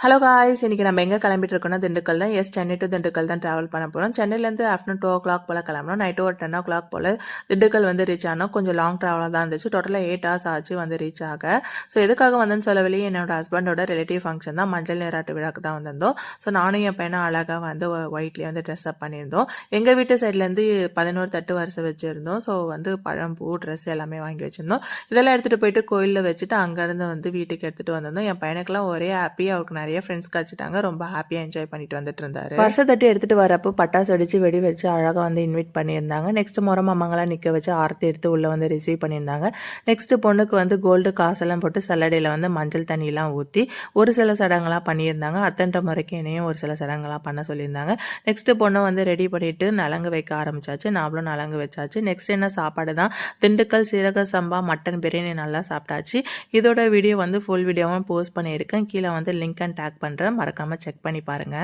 Hello guys, இன்னைக்கு நம்ம எங்கே கிளம்பிட்டு இருக்கோம்னா திண்டுக்கல் தான். சென்னை டு திண்டுக்கல் தான் ட்ராவல் பண்ண போகிறோம். சென்னையிலேருந்து ஆஃப்டர்நூன் 2 o'clock போல் கிளம்புறோம். நைட்டு ஒரு 10 o'clock போல் திண்டுக்கல் வந்து ரீச் ஆனோம். கொஞ்சம் லாங் ட்ராவலாக தான் இருந்துச்சு. டோட்டலாக 8 hours ஆச்சு வந்து ரீச் ஆக. ஸோ எதுக்காக வந்தேன்னு சொல்லவில்லையே, என்னோட ஹஸ்பண்டோட ரிலேட்டிவ் ஃபங்க்ஷன் தான், மஞ்சள் நீராட்டு விழாக்கு தான் வந்திருந்தோம். ஸோ நானும் என் பையனும் அழகாக வந்து ஒயிட்லேயே வந்து ட்ரெஸ் அப் பண்ணியிருந்தோம். எங்கள் வீட்டு சைட்லேருந்து 11 தட்டு வரிசை வச்சுருந்தோம். ஸோ வந்து பழம், பூ, ட்ரெஸ் எல்லாமே வாங்கி வச்சுருந்தோம். இதெல்லாம் எடுத்துகிட்டு போயிட்டு கோயிலில் வச்சுட்டு அங்கேருந்து வந்து வீட்டுக்கு எடுத்துகிட்டு வந்திருந்தோம். என் பையனுக்குலாம் ஒரே ஹாப்பி. அவருக்கு நிறைய ஃப்ரெண்ட்ஸ் கிடச்சிட்டாங்க. ரொம்ப ஹாப்பியாக என்ஜாய் பண்ணிட்டு வந்துட்டு இருந்தாரு. வருஷ தட்டு எடுத்துட்டு வரப்போ பட்டாசு அடிச்சு வெடி வச்சு அழகாக வந்து இன்வைட் பண்ணியிருந்தாங்க. நெக்ஸ்ட் முறை அம்மாங்களாம் நிற்க வச்சு ஆரத்தி எடுத்து உள்ள வந்து ரிசீவ் பண்ணியிருந்தாங்க. நெக்ஸ்ட் பொண்ணுக்கு வந்து கோல்டு காசெல்லாம் போட்டு சல்லடையில் வந்து மஞ்சள் தண்ணியெல்லாம் ஊற்றி ஒரு சில சடங்கெல்லாம் பண்ணியிருந்தாங்க. அத்தன்ற முறைக்கு என்னையும் ஒரு சில சடங்கெல்லாம் பண்ண சொல்லியிருந்தாங்க. நெக்ஸ்ட் பொண்ணை வந்து ரெடி பண்ணிட்டு நலங்கு வைக்க ஆரம்பிச்சாச்சு. நாமளும் நலங்கு வச்சாச்சு. நெக்ஸ்ட் என்ன சாப்பாடு தான், திண்டுக்கல் சீரக சம்பா மட்டன் பிரியாணி நல்லா சாப்பிட்டாச்சு. இதோட வீடியோ வந்து ஃபுல் வீடியோவும் போஸ்ட் பண்ணியிருக்கேன். கீழே வந்து லிங்க் அண்ட் டேக் பண்ணுறேன், மறக்காம செக் பண்ணி பாருங்க.